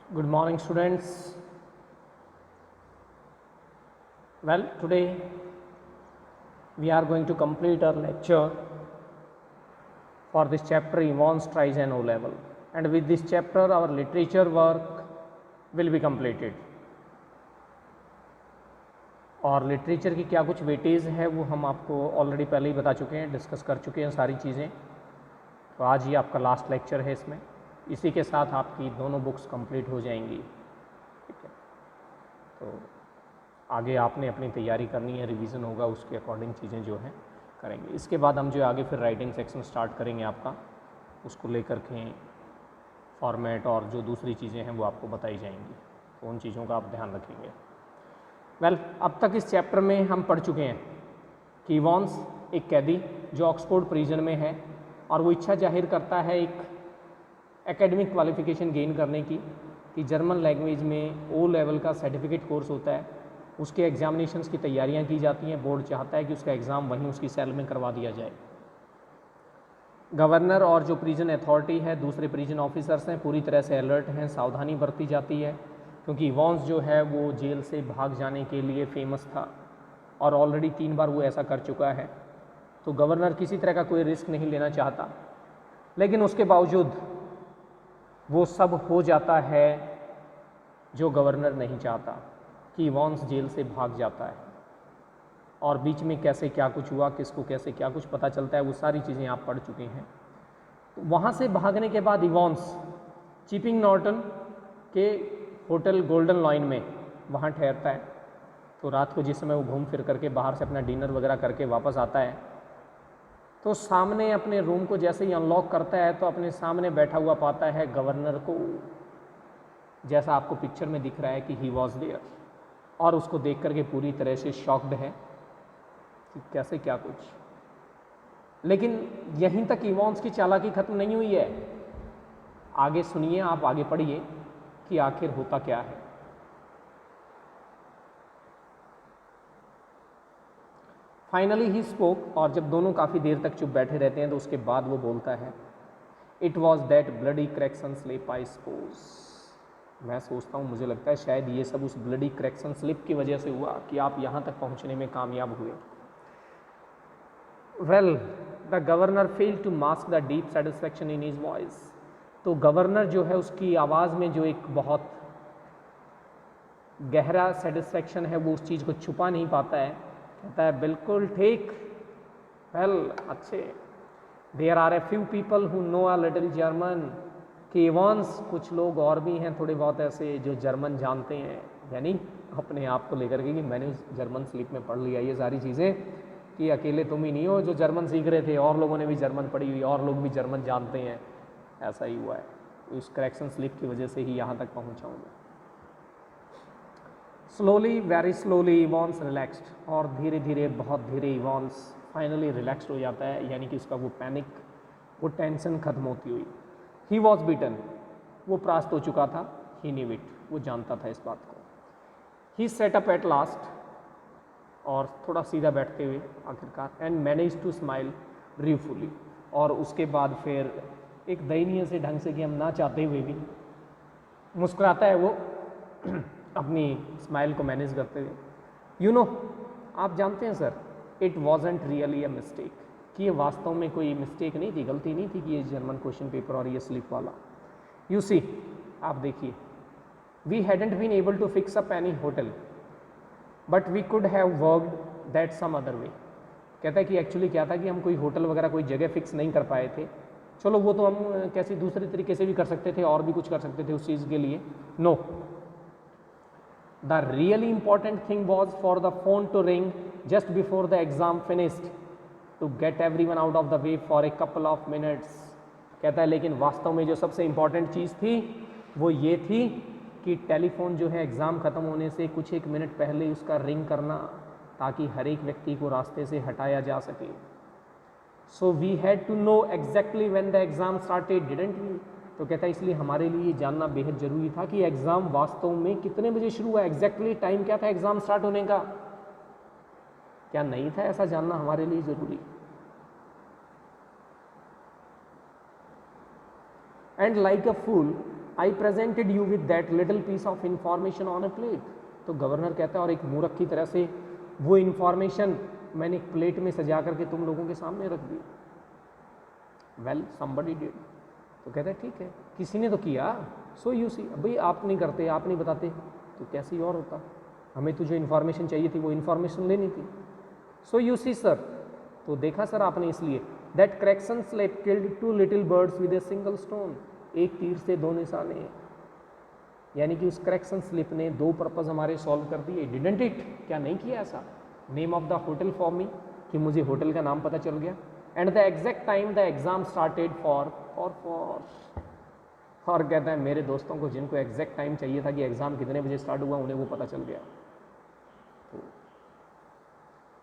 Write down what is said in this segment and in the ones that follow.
Good morning, students. Well, today we are going to complete our lecture for this chapter Evans, Tries and O level, and with this chapter our literature work will be completed. और literature की क्या कुछ weightage है वो हम आपको already पहले ही बता चुके हैं, डिस्कस कर चुके हैं सारी चीज़ें। तो आज ही आपका लास्ट लेक्चर है इसमें, इसी के साथ आपकी दोनों बुक्स कंप्लीट हो जाएंगी। ठीक है, तो आगे आपने अपनी तैयारी करनी है, रिवीजन होगा, उसके अकॉर्डिंग चीज़ें जो हैं करेंगे। इसके बाद हम जो आगे फिर राइटिंग सेक्शन स्टार्ट करेंगे आपका, उसको लेकर के फॉर्मेट और जो दूसरी चीज़ें हैं वो आपको बताई जाएंगी, तो उन चीज़ों का आप ध्यान रखेंगे। वेल, अब तक इस चैप्टर में हम पढ़ चुके हैं कि इवॉन्स एक कैदी जो ऑक्सफोर्ड प्रिजन में है और वो इच्छा जाहिर करता है एक एकेडमिक क्वालिफिकेशन गेन करने की कि जर्मन लैंग्वेज में ओ लेवल का सर्टिफिकेट कोर्स होता है, उसके एग्जामिनेशंस की तैयारियां की जाती हैं। बोर्ड चाहता है कि उसका एग्ज़ाम वहीं उसकी सेल में करवा दिया जाए। गवर्नर और जो प्रिजन अथॉरिटी है, दूसरे प्रिजन ऑफिसर्स हैं, पूरी तरह से अलर्ट हैं, सावधानी बरती जाती है, क्योंकि इवॉन्स जो है वो जेल से भाग जाने के लिए फेमस था और ऑलरेडी 3 बार वो ऐसा कर चुका है। तो गवर्नर किसी तरह का कोई रिस्क नहीं लेना चाहता, लेकिन उसके बावजूद वो सब हो जाता है जो गवर्नर नहीं चाहता कि इवॉन्स जेल से भाग जाता है। और बीच में कैसे क्या कुछ हुआ, किसको कैसे क्या कुछ पता चलता है, वो सारी चीज़ें आप पढ़ चुके हैं। तो वहाँ से भागने के बाद इवॉन्स चिपिंग नॉर्टन के होटल गोल्डन लॉइन में वहाँ ठहरता है। तो रात को जिस समय वो घूम फिर करके बाहर से अपना डिनर वगैरह करके वापस आता है, तो सामने अपने रूम को जैसे ही अनलॉक करता है तो अपने सामने बैठा हुआ पाता है गवर्नर को, जैसा आपको पिक्चर में दिख रहा है कि ही वॉज देयर, और उसको देख करके पूरी तरह से शॉक्ड है कि कैसे क्या कुछ। लेकिन यहीं तक इवॉन्स की चालाकी खत्म नहीं हुई है। आगे सुनिए, आप आगे पढ़िए कि आखिर होता क्या है। फाइनली ही स्पोक, और जब दोनों काफ़ी देर तक चुप बैठे रहते हैं तो उसके बाद वो बोलता है, it was that bloody crackson slip I suppose. मैं सोचता हूँ, मुझे लगता है शायद ये सब उस ब्लडी क्रैक्सन स्लिप की वजह से हुआ कि आप यहाँ तक पहुँचने में कामयाब हुए। Well, the governor fail to mask the deep satisfaction in his voice. तो गवर्नर जो है उसकी आवाज़ में जो एक बहुत गहरा सेटिस्फैक्शन है वो उस चीज़ को छुपा नहीं पाता है। कहता है बिल्कुल ठीक, वेल अच्छे, there are a few people who know a little German, कि इवॉन्स कुछ लोग और भी हैं थोड़े बहुत ऐसे जो जर्मन जानते हैं, यानी अपने आप को लेकर के कि मैंने जर्मन स्लिप में पढ़ लिया ये सारी चीज़ें, कि अकेले तुम ही नहीं हो जो जर्मन सीख रहे थे, और लोगों ने भी जर्मन पढ़ी हुई, और लोग भी जर्मन जानते हैं। ऐसा ही हुआ है, इस करेक्शन स्लिप की वजह से ही यहाँ तक पहुँचा हूँ मैं। स्लोली, वेरी स्लोली इवॉन्स रिलैक्स्ड, और धीरे धीरे, बहुत धीरे इवॉन्स फाइनली रिलैक्स्ड हो जाता है, यानी कि उसका वो पैनिक, वो टेंशन खत्म होती हुई। ही वॉज बीटन, वो परास्त हो चुका था। ही न्यू इट, वो जानता था इस बात को। ही सेट अप एट लास्ट, और थोड़ा सीधा बैठते हुए आखिरकार, एंड मैनेज टू स्माइल ब्रीफुली, और उसके बाद फिर एक दयनीय से ढंग से कि हम ना चाहते हुए भी मुस्कुराता है वो अपनी स्माइल को मैनेज करते हुए। यू नो, आप जानते हैं sir, it wasn't really a mistake, कि ये वास्तव में कोई मिस्टेक नहीं थी, गलती नहीं थी कि ये जर्मन क्वेश्चन पेपर और ये स्लिप वाला। यू सी, आप देखिए, we hadn't been able to fix up any hotel, but we could have worked that some other way. कहता है कि एक्चुअली क्या था कि हम कोई होटल वगैरह कोई जगह फिक्स नहीं कर पाए थे, चलो वो तो हम कैसे दूसरे तरीके से भी कर सकते थे, और भी कुछ कर सकते थे उस चीज़ के लिए। No, the really important thing was for the phone to ring just before the exam finished to get everyone out of the way for a couple of minutes. कहता है लेकिन वास्तव में जो सबसे इंपॉर्टेंट चीज़ थी वो ये थी कि टेलीफोन जो है एग्ज़ाम ख़त्म होने से कुछ एक मिनट पहले उसका रिंग करना, ताकि हर एक व्यक्ति को रास्ते से हटाया जा सके। So we had to know exactly when the exam started, didn't we. तो कहता है इसलिए हमारे लिए जानना बेहद ज़रूरी था कि एग्ज़ाम वास्तव में कितने बजे शुरू हुआ, एग्जैक्टली टाइम क्या था एग्ज़ाम स्टार्ट होने का, क्या नहीं था ऐसा जानना हमारे लिए ज़रूरी। And like a fool I presented you with that little piece of information on a plate. तो गवर्नर कहता है और एक मूर्ख की तरह से वो इंफॉर्मेशन मैंने एक प्लेट में सजा करके तुम लोगों के सामने रख दी। Well somebody did. तो कहता है ठीक है, किसी ने तो किया, सो यू सी। भाई आप नहीं करते, आप नहीं बताते तो कैसे और होता, हमें तो जो इन्फॉर्मेशन चाहिए थी वो इन्फॉर्मेशन लेनी थी। सो यू सी सर, तो देखा सर आपने, इसलिए that crackson slip killed 2 little birds with a single stone. एक तीर से 2 निशाने, यानी कि उस क्रैक्सन स्लिप ने 2 पर्पज हमारे सॉल्व कर दिए। डिडंट इट, क्या नहीं किया ऐसा? Name of the hotel for me, कि मुझे होटल का नाम पता चल गया, and the exact time the exam started for. और कहता है मेरे दोस्तों को जिनको एग्जैक्ट टाइम चाहिए था कि एग्जाम कितने बजे स्टार्ट हुआ, उन्हें वो पता चल गया। तो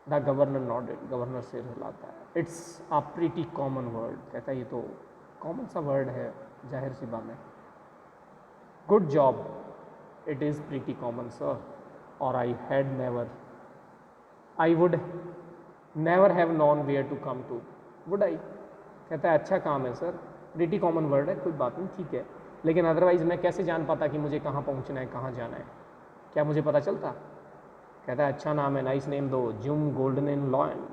द गवर्नर नॉडेड, गवर्नर से हिलाता है। It's a pretty common word. कहता है ये तो कॉमन सा वर्ड है, जाहिर सी बात है। Good job, it is pretty common sir, और I would never have known where to come to, would I. कहता है अच्छा काम है सर, प्रीटी कॉमन वर्ड है, कोई बात नहीं, ठीक है, लेकिन अदरवाइज़ मैं कैसे जान पाता कि मुझे कहाँ पहुँचना है, कहाँ जाना है, क्या मुझे पता चलता? कहता है अच्छा नाम है, नाइस नेम दो, जुम Golden Lion.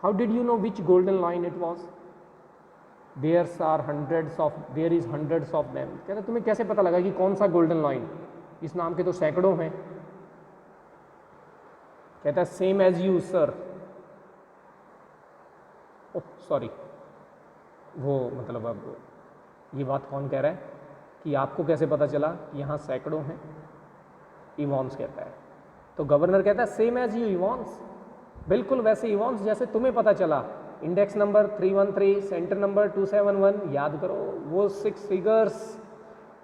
How did you know which Golden Lion it was? There is hundreds of them. कहता है तुम्हें कैसे पता लगा कि कौन सा गोल्डन लॉयन? इस नाम के तो सैकड़ों हैं। कहता है same as you sir. Oh sorry, वो मतलब अब ये बात कौन कह रहा है कि आपको कैसे पता चला कि यहाँ सैकड़ों हैं? इवॉन्स कहता है। तो गवर्नर कहता है सेम एज यू इवॉन्स, बिल्कुल वैसे इवॉन्स जैसे तुम्हें पता चला। इंडेक्स नंबर 313, सेंटर नंबर 271, याद करो वो 6 फिगर्स।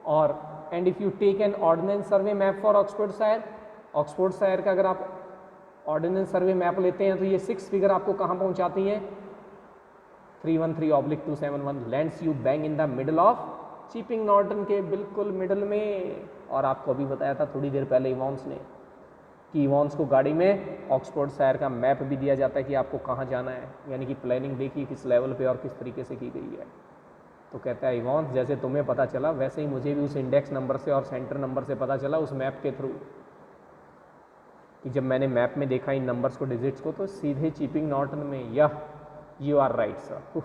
और and if you take an ordnance survey map for Oxfordshire का अगर आप ऑर्डिनेंस सर्वे मैप लेते हैं तो ये 6 फिगर आपको कहाँ पहुँचाती हैं? 313/271 lands you bang in the middle of Chipping Norton के बिल्कुल मिडल में। और आपको अभी बताया था थोड़ी देर पहले इवॉन्स ने कि इवॉन्स को गाड़ी में ऑक्सफोर्ड शायर का मैप भी दिया जाता है कि आपको कहाँ जाना है, यानी कि प्लानिंग देखिए किस लेवल पे और किस तरीके से की गई है। तो कहता है इवॉन्स जैसे तुम्हें पता चला वैसे ही मुझे भी उस इंडेक्स नंबर से और सेंटर नंबर से पता चला, उस मैप के थ्रू, कि जब मैंने मैप में देखा इन नंबर्स को, डिजिट्स को, तो सीधे चीपिंग नॉर्टन में। यह you are right sir,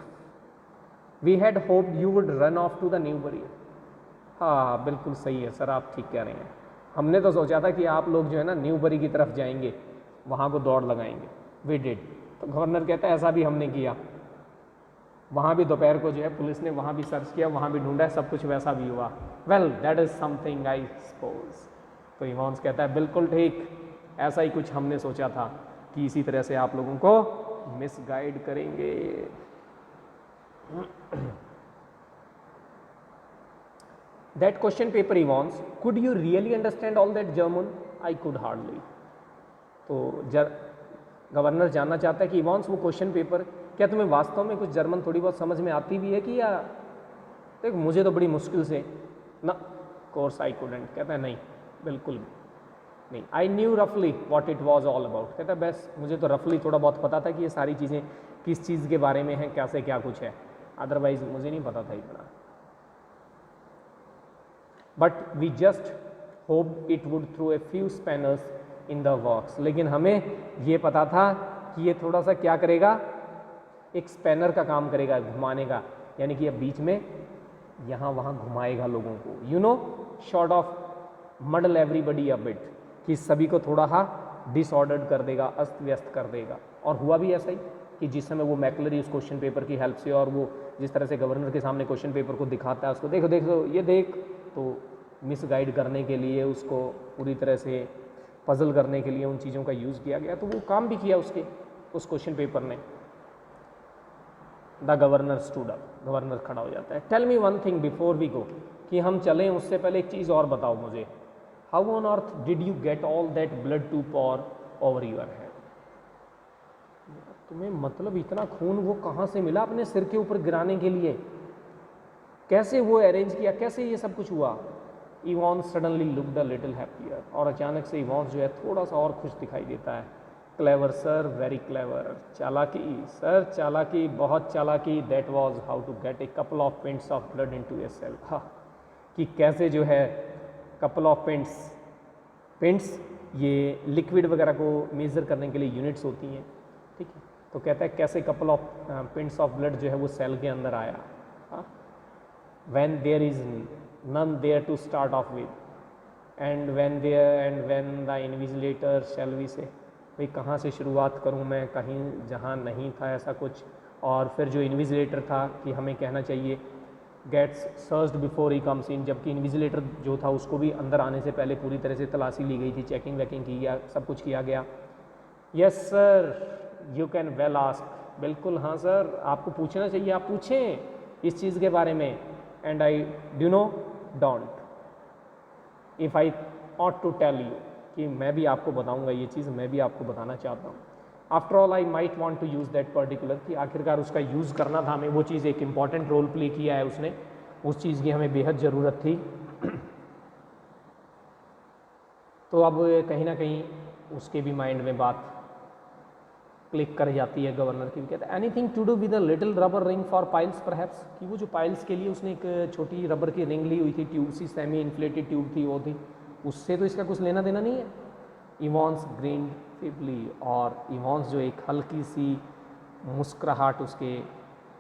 we had hoped you would run off to the Newbury. हाँ बिल्कुल सही है सर, आप ठीक कह रहे हैं, हमने तो सोचा था कि आप लोग जो है ना न्यूबरी की तरफ जाएंगे, वहाँ को दौड़ लगाएंगे। We did. तो गवर्नर कहता है ऐसा भी हमने किया, वहाँ भी दोपहर को जो है पुलिस ने वहाँ भी सर्च किया, वहाँ भी ढूंढा, सब कुछ वैसा भी हुआ। Well that is something I suppose. तो इवॉन्स कहता है बिल्कुल ठीक, ऐसा ही कुछ हमने सोचा था कि इसी तरह से आप लोगों को मिसगाइड करेंगे। That question paper Evans, could you really understand all that German? I could hardly. तो गवर्नर जानना चाहता है कि इवॉन्स वो क्वेश्चन पेपर, क्या तुम्हें वास्तव में कुछ जर्मन थोड़ी बहुत समझ में आती भी है कि या देख मुझे तो बड़ी मुश्किल से ना। Course I couldn't. कहता है नहीं बिल्कुल नहीं। आई न्यू रफली what it was all about. कहता है बस मुझे तो रफली थोड़ा बहुत पता था कि ये सारी चीज़ें किस चीज़ के बारे में हैं, कैसे क्या कुछ है, अदरवाइज मुझे नहीं पता था इतना। But we just hope it would throw a few spanners in the works. लेकिन हमें ये पता था कि ये थोड़ा सा क्या करेगा, एक स्पैनर का काम करेगा, घुमाने का, यानी कि अब बीच में यहाँ वहाँ घुमाएगा लोगों को, you know, short of muddle everybody a bit, कि सभी को थोड़ा सा डिसऑर्डर्ड कर देगा, अस्त व्यस्त कर देगा। और हुआ भी ऐसा ही कि जिस समय वो मैकलरी उस क्वेश्चन पेपर की हेल्प से, और वो जिस तरह से गवर्नर के सामने क्वेश्चन पेपर को दिखाता है, उसको देखो देखो ये देख, तो मिसगाइड करने के लिए, उसको पूरी तरह से पजल करने के लिए उन चीज़ों का यूज़ किया गया। तो वो काम भी किया उसके, उस क्वेश्चन पेपर ने। The governor stood up, governor खड़ा हो जाता है। Tell me one thing before we go, कि हम चलें उससे पहले एक चीज़ और बताओ मुझे, how on earth did you get all that blood to pour over your head? तुम्हें मतलब इतना खून वो कहाँ से मिला अपने सिर के ऊपर गिराने के लिए, कैसे वो अरेंज किया, कैसे ये सब कुछ हुआ? Evans suddenly looked a little happier, और अचानक से इवॉन्स जो है थोड़ा सा और खुश दिखाई देता है। क्लेवर सर, वेरी क्लेवर, चालाकी सर, चालाकी, बहुत चालाकी। That was how to get a couple of pints of blood into a cell. हाँ, कि कैसे जो है कपल ऑफ पिंट्स ये लिक्विड वगैरह को मेज़र करने के लिए यूनिट्स होती हैं, ठीक है। तो कहता है कैसे couple of pints of blood जो है वो सेल के अंदर आया, when there is none there to start off with and when the invigilator shall we say, भाई कहाँ से शुरुआत करूँ मैं, कहीं जहाँ नहीं था ऐसा कुछ। और फिर जो इन्विजिलेटर था कि हमें कहना चाहिए gets searched before he comes in, जबकि इन्विजिलेटर जो था उसको भी अंदर आने से पहले पूरी तरह से तलाशी ली गई थी, चेकिंग वेकिंग की गया, सब कुछ किया गया। Yes sir you can well ask, बिल्कुल हाँ सर आपको पूछना चाहिए, आप पूछें इस चीज़ के बारे में। And I do know don't if I ought to tell you, कि मैं भी आपको बताऊंगा ये चीज़, मैं भी आपको बताना चाहता हूँ। After all I might want to use that particular, कि आखिरकार उसका यूज़ करना था हमें, वो चीज़ एक इम्पॉर्टेंट रोल प्ले किया है उसने, उस चीज़ की हमें बेहद ज़रूरत थी। तो अब कहीं ना कहीं उसके भी माइंड में बात क्लिक कर जाती है गवर्नर की। कहते हैं anything to do with a little rubber ring for piles perhaps, कि वो जो पाइल्स के लिए उसने एक छोटी रबर की रिंग ली हुई थी, tube see semi inflated tube थी वो थी, उससे तो इसका कुछ लेना देना नहीं है। इवॉन्स ग्रीन फिबली, और इवॉन्स जो एक हल्की सी मुस्कुराहट उसके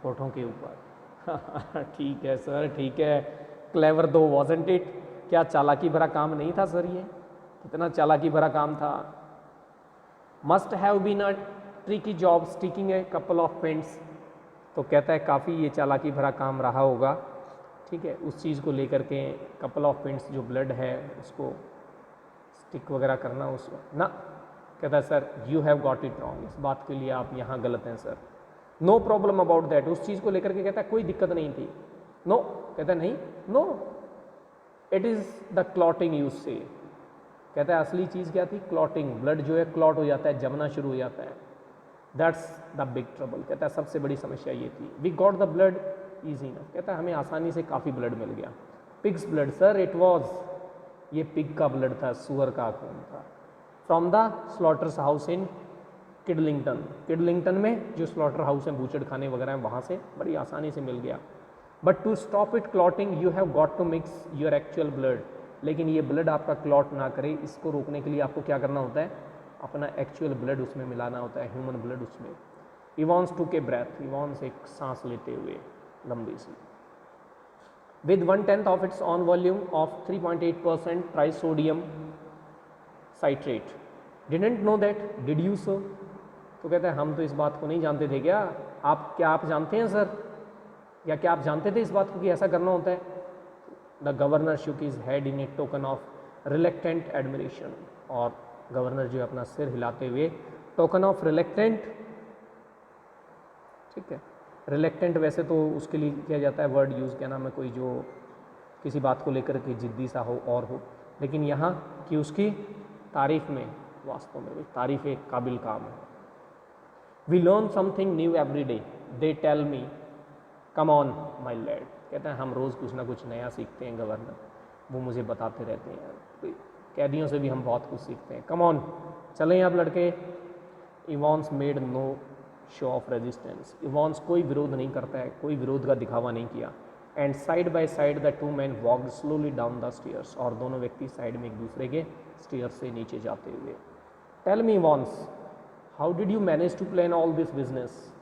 होठों के ऊपर। ठीक है सर ठीक है, क्लेवर दो वॉजंट इट, क्या चालाकी भरा काम नहीं था सर, ये कितना चालाकी भरा काम था। Must have been a tricky job sticking a couple of pints, तो कहता है काफ़ी ये चालाकी भरा काम रहा होगा, ठीक है, उस चीज़ को लेकर के कपल ऑफ पिंट्स जो ब्लड है उसको स्टिक वगैरह करना उस ना। कहता है sir you have got it wrong, इस बात के लिए आप यहाँ गलत हैं sir. No problem about that, उस चीज़ को लेकर के कहता है कोई दिक्कत नहीं थी। नो कहता है नहीं, no it is the clotting use से, कहता है असली चीज़ क्या थी, क्लॉटिंग, ब्लड जो है क्लॉट हो जाता है, जमना शुरू हो जाता है, दैट्स द बिग ट्रबल। कहता है सबसे बड़ी समस्या ये थी। We got the blood easy ना, कहता है हमें आसानी से काफ़ी ब्लड मिल गया। Pigs blood sir it was, ये पिग का ब्लड था, सुअर का खून था। फ्रॉम द स्लॉटर्स हाउस इन किडलिंगटन, किडलिंगटन में जो स्लॉटर हाउस हैं बूचड़ खाने वगैरह हैं वहाँ से बड़ी आसानी से मिल गया। But to stop it clotting you have got to mix your actual blood, लेकिन ये ब्लड आपका क्लॉट ना करे, इसको रोकने के लिए आपको क्या करना होता है, अपना एक्चुअल ब्लड उसमें मिलाना होता है, ह्यूमन ब्लड उसमें। इवॉन्स टू के ब्रेथ, इवॉन्स एक सांस लेते हुए लंबी सी, with 1/10 of its own volume of 3.8% trisodium citrate. Didn't know that, did you so? तो कहता है हम तो इस बात को नहीं जानते थे क्या, आप जानते हैं सर, या क्या आप जानते थे इस बात को कि ऐसा करना होता है। The governor shook his head in a token of reluctant admiration, और गवर्नर जो है अपना सिर हिलाते हुए टोकन ऑफ रिलेक्टेंट, ठीक है, रिलेक्टेंट वैसे तो उसके लिए किया जाता है वर्ड यूज़, क्या नाम है, कोई जो किसी बात को लेकर के जिद्दी सा हो और हो, लेकिन यहाँ कि उसकी तारीफ में, वास्तव में तारीफ एक काबिल काम है। We learn something new every day, they tell me come on my lad, कहते हैं हम रोज़ कुछ ना कुछ नया सीखते हैं गवर्नर, वो मुझे बताते रहते हैं, कैदियों से भी हम बहुत कुछ सीखते हैं, कम ऑन चलें अब लड़के। Evans made no show of resistance, Evans कोई विरोध नहीं करता है, कोई विरोध का दिखावा नहीं किया। And side by side the two man walked slowly down the stairs, और दोनों व्यक्ति साइड में एक दूसरे के स्टेयर से नीचे जाते हुए। Tell me Evans how did you manage to plan all this business,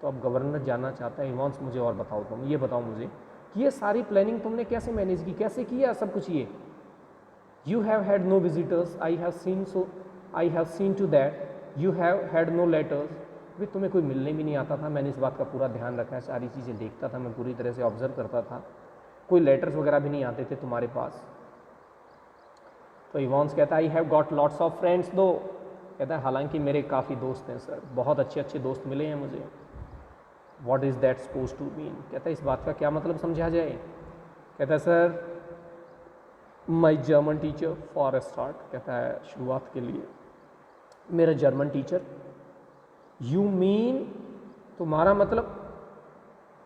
तो अब गवर्नर जानना चाहता है, इवॉन्स मुझे और बताओ, तुम ये बताओ मुझे कि ये सारी प्लानिंग तुमने कैसे मैनेज की, कैसे किया सब कुछ ये। You have had no visitors, I have seen to that, you have had no letters, भी तुम्हें कोई मिलने भी नहीं आता था, मैंने इस बात का पूरा ध्यान रखा है, सारी चीज़ें देखता था मैं, पूरी तरह से ऑब्जर्व करता था, कोई लेटर्स वगैरह भी नहीं आते थे तुम्हारे पास। तो इवॉन्स कहता है I have got lots of friends दो, कहता है हालांकि मेरे काफ़ी दोस्त हैं सर, बहुत अच्छे अच्छे दोस्त मिले हैं मुझे। What is that suppose to mean, कहता है इस बात का क्या मतलब समझा जाए। कहता है sir my German teacher for a start, कहता है शुरुआत के लिए मेरा जर्मन टीचर। यू मीन, तुम्हारा मतलब,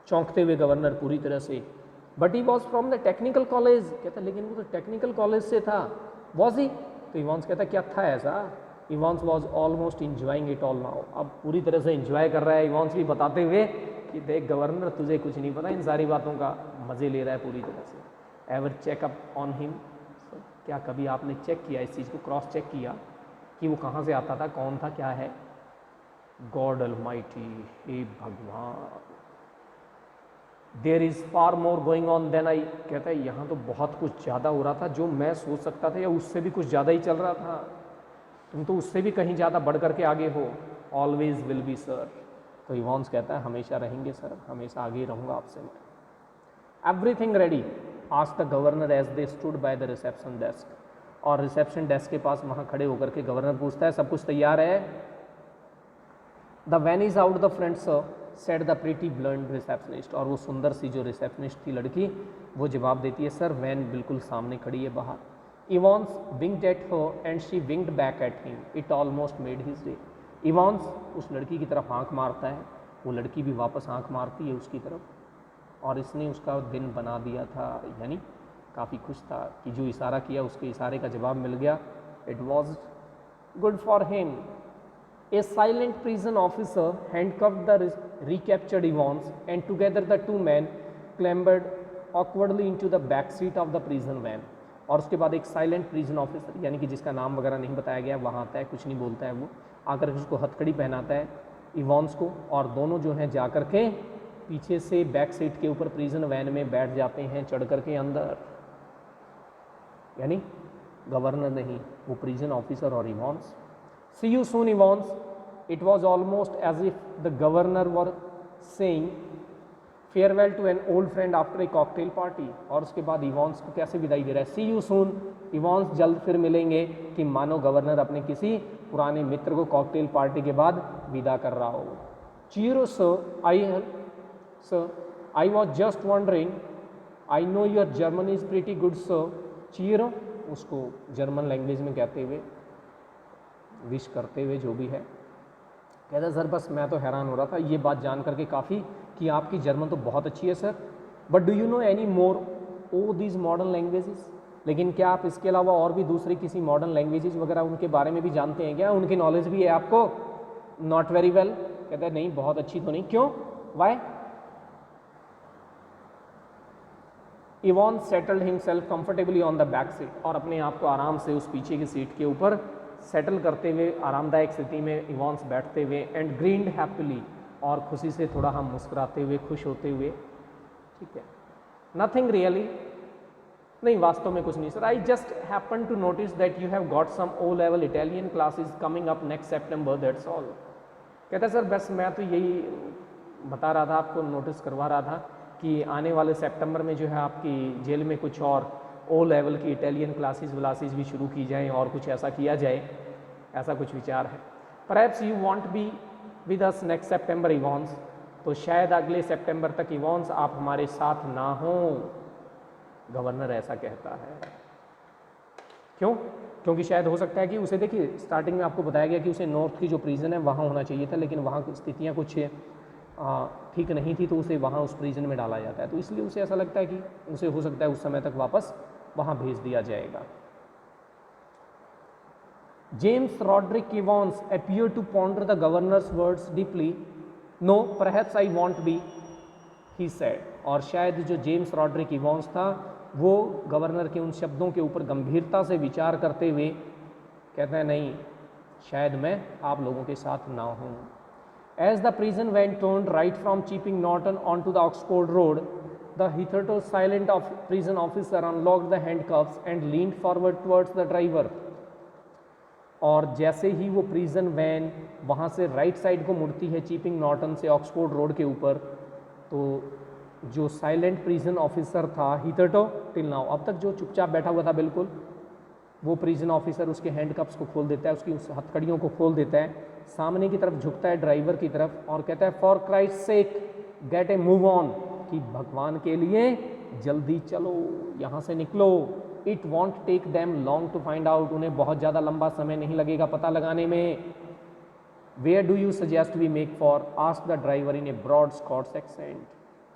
चौंकते हुए गवर्नर पूरी तरह से। But he was from the technical college, कहता लेकिन वो तो टेक्निकल कॉलेज से था। वॉज ही, तो इवॉन्स कहता क्या था ऐसा। Evans was almost enjoying it all now, अब पूरी तरह से इंजॉय कर रहा है इवॉन्स भी, बताते हुए कि देख गवर्नर, तुझे कुछ नहीं पता इन सारी बातों का, मज़े ले रहा है पूरी तरह से। एवर चेकअप ऑन हिम, क्या कभी आपने चेक किया इस चीज़ को, क्रॉस चेक किया कि वो कहाँ से आता था, कौन था, क्या है? गॉड अलमाइटी, हे भगवान, there is far more going on than I, कहता है यहाँ तो बहुत कुछ ज़्यादा हो रहा था जो मैं सोच सकता था, या उससे भी कुछ ज़्यादा ही चल रहा था, तुम तो उससे भी कहीं ज़्यादा बढ़ करके आगे हो। Always will be sir. तो इवॉन्स कहता है हमेशा रहेंगे सर, हमेशा आगे रहूँगा आपसे मैं। Everything ready asked the governor as they stood by the reception desk. और रिसेप्शन डेस्क के पास वहाँ खड़े होकर के गवर्नर पूछता है सब कुछ तैयार है? The van is out the front sir, said the pretty blonde receptionist. और वो सुंदर सी जो रिसेप्शनिस्ट थी लड़की, वो जवाब देती है सर वैन बिल्कुल सामने खड़ी है बाहर। Evans winked at her and she winked back at him, it almost made his day. Evans उस लड़की की तरफ आंख मारता है, वो लड़की भी वापस आंख मारती है उसकी तरफ, और इसने उसका दिन बना दिया था, यानी काफ़ी खुश था कि जो इशारा किया उसके इशारे का जवाब मिल गया। It was good for him. A silent prison officer handcuffed the recaptured Evans, and together the two men clambered awkwardly into the back seat of the prison van. और उसके बाद एक साइलेंट प्रिजन ऑफिसर, यानी कि जिसका नाम वगैरह नहीं बताया गया, वहाँ आता है, कुछ नहीं बोलता है, वो आकर उसको हथकड़ी पहनाता है इवॉन्स को, और दोनों जो हैं जा कर के पीछे से बैक सीट के ऊपर प्रिजन वैन में बैठ जाते हैं, चढ़ कर के अंदर। यानी गवर्नर नहीं, वो प्रिजन ऑफिसर और इवॉन्स। See you soon, Evans. It was almost as if the governor were saying farewell to an old friend after a cocktail party. और उसके बाद इवॉन्स को कैसे विदाई दे रहा है? See you soon, Evans, जल्द फिर मिलेंगे, कि मानो गवर्नर अपने किसी पुराने मित्र को कॉकटेल पार्टी के बाद विदा कर रहा हो। Cheero, sir, I was just wondering, I know your German is pretty good, sir. Cheero, उसको जर्मन लैंग्वेज में कहते हुए, विश करते हुए जो भी है, कहता सर बस मैं तो हैरान हो रहा था ये बात जान करके काफ़ी कि आपकी जर्मन तो बहुत अच्छी है sir, but do you know any more of these modern languages, लेकिन क्या आप इसके अलावा और भी दूसरी किसी मॉडर्न लैंग्वेजेस वगैरह उनके बारे में भी जानते हैं क्या, उनकी नॉलेज भी है आपको? नॉट वेरी वेल, कहता है नहीं बहुत अच्छी तो नहीं। क्यों? Why? Evan settled himself comfortably on the back seat, और अपने आप को आराम से उस पीछे की सीट के ऊपर सेटल करते हुए, आरामदायक स्थिति में इवॉन्स बैठते हुए, एंड ग्रीन्ड हैप्पीली, और खुशी से थोड़ा हम मुस्कुराते हुए, खुश होते हुए, ठीक है, नथिंग रियली, नहीं वास्तव में कुछ नहीं sir, I just happen to notice that you have got some O level Italian classes coming up next September, that's all. कहता है सर बस मैं तो यही बता रहा था, आपको नोटिस करवा रहा था कि आने वाले सितंबर में जो है आपकी जेल में कुछ और ओ लेवल की इटालियन क्लासेस व्लासेस भी शुरू की जाएं, और कुछ ऐसा किया जाए, ऐसा कुछ विचार है। Perhaps you want be with us next September Evans, तो शायद अगले सितंबर तक इवॉन्स आप हमारे साथ ना हो, गवर्नर ऐसा कहता है। क्यों? क्योंकि शायद हो सकता है कि उसे, देखिए स्टार्टिंग में आपको बताया गया कि उसे नॉर्थ की जो प्रिजन है वहाँ होना चाहिए था, लेकिन वहाँ की स्थितियाँ कुछ ठीक नहीं थी, तो उसे वहाँ उस प्रिजन में डाला जाता है, तो इसलिए उसे ऐसा लगता है कि उसे हो सकता है उस समय तक वापस वहाँ भेज दिया जाएगा। James Roderick Evans appear to ponder the governor's words deeply, no perhaps I won't be, he said. और शायद जो जेम्स रॉड्रिक इवॉन्स था वो गवर्नर के उन शब्दों के ऊपर गंभीरता से विचार करते हुए कहते हैं नहीं, शायद मैं आप लोगों के साथ ना हूँ। As the prison van turned right from Chipping Norton onto the Oxford Road, the hitherto silent prison officer unlocked the handcuffs and leaned forward towards the driver. और जैसे ही वो प्रिजन वैन वहाँ से राइट साइड को मुड़ती है चीपिंग Norton से Oxford road के ऊपर, तो जो साइलेंट प्रिजन ऑफिसर था हिथरटो टिल नाउ, अब तक जो चुपचाप बैठा हुआ था बिल्कुल, वो प्रिजन ऑफिसर उसके हैंडकप्स को खोल देता है, उसकी उस हथकड़ियों को खोल देता है, सामने की तरफ झुकता है ड्राइवर की तरफ और कहता है for Christ sake get a move on, कि भगवान के लिए जल्दी चलो, यहाँ से निकलो। It won't take them long to find out, उन्हें बहुत ज़्यादा लंबा समय नहीं लगेगा पता लगाने में। Where do you suggest we make for, ask the driver in a broad Scots accent.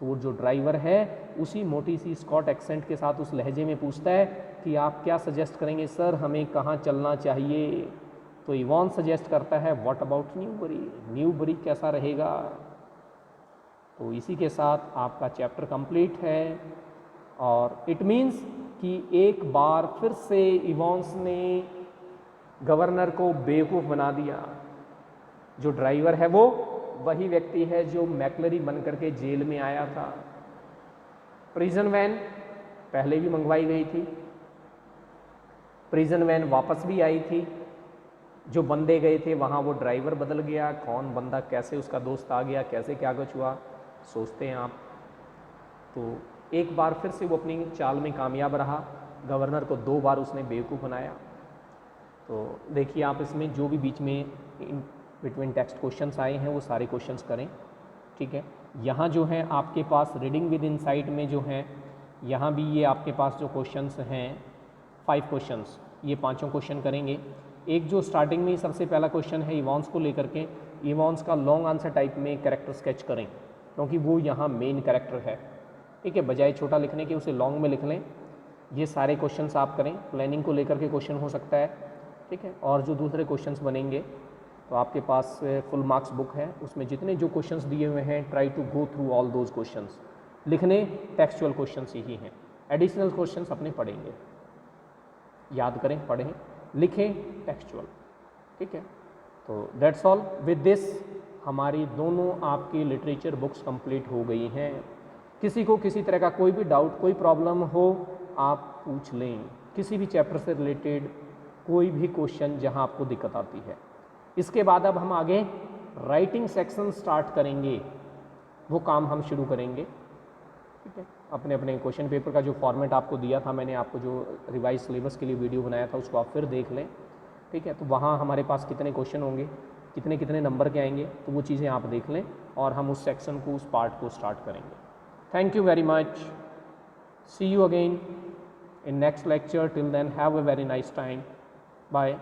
तो वो जो ड्राइवर है उसी मोटी सी स्कॉट एक्सेंट के साथ उस लहजे में पूछता है कि आप क्या सजेस्ट करेंगे सर, हमें कहाँ चलना चाहिए। तो इवॉन सजेस्ट करता है व्हाट अबाउट न्यूबरी, न्यूबरी कैसा रहेगा। तो इसी के साथ आपका चैप्टर कंप्लीट है और इट मीन्स कि एक बार फिर से इवॉन्स ने गवर्नर को बेवकूफ़ बना दिया। जो ड्राइवर है वो वही व्यक्ति है जो मैकलरी बन करके जेल में आया था। प्रिजन वैन पहले भी मंगवाई गई थी, प्रिजन वैन वापस भी आई थी, जो बंदे गए थे वहाँ वो ड्राइवर बदल गया, कौन बंदा कैसे उसका दोस्त आ गया, कैसे क्या कुछ हुआ सोचते हैं आप। तो एक बार फिर से वो अपनी चाल में कामयाब रहा, गवर्नर को 2 बार उसने बेवकूफ़ बनाया। तो देखिए आप इसमें जो भी बीच में बिटवीन टेक्स्ट क्वेश्चंस आए हैं वो सारे क्वेश्चंस करें, ठीक है। यहाँ जो है आपके पास रीडिंग विद इनसाइट में जो है यहाँ भी ये आपके पास जो क्वेश्चंस हैं 5 क्वेश्चंस, ये 5 क्वेश्चन करेंगे। एक जो स्टार्टिंग में ही सबसे पहला क्वेश्चन है इवॉन्स को लेकर के, इवॉन्स का लॉन्ग आंसर टाइप में कैरेक्टर स्केच करें क्योंकि वो यहाँ मेन कैरेक्टर है, ठीक है। बजाय छोटा लिखने के उसे लॉन्ग में लिख लें। ये सारे क्वेश्चंस आप करें, प्लानिंग को लेकर के क्वेश्चन हो सकता है, ठीक है। और जो दूसरे क्वेश्चंस बनेंगे तो आपके पास फुल मार्क्स बुक है, उसमें जितने जो क्वेश्चंस दिए हुए हैं try to go through all those questions. लिखने टेक्सचुअल क्वेश्चंस ही हैं, एडिशनल क्वेश्चंस अपने पढ़ेंगे, याद करें, पढ़ें, लिखें टेक्सचुअल, ठीक है। तो दैट्स ऑल। विद दिस हमारी दोनों आपकी लिटरेचर बुक्स कंप्लीट हो गई हैं। किसी को किसी तरह का कोई भी डाउट, कोई प्रॉब्लम हो आप पूछ लें, किसी भी चैप्टर से रिलेटेड कोई भी क्वेश्चन जहां आपको दिक्कत आती है। इसके बाद अब हम आगे राइटिंग सेक्शन स्टार्ट करेंगे, वो काम हम शुरू करेंगे, ठीक है। अपने अपने क्वेश्चन पेपर का जो फॉर्मेट आपको दिया था, मैंने आपको जो रिवाइज सिलेबस के लिए वीडियो बनाया था उसको आप फिर देख लें, ठीक है। तो वहाँ हमारे पास कितने क्वेश्चन होंगे, कितने कितने नंबर के आएंगे, तो वो चीज़ें आप देख लें और हम उस सेक्शन को, उस पार्ट को स्टार्ट करेंगे। Thank you very much, see you again in next lecture. Till then, have a very nice time. Bye.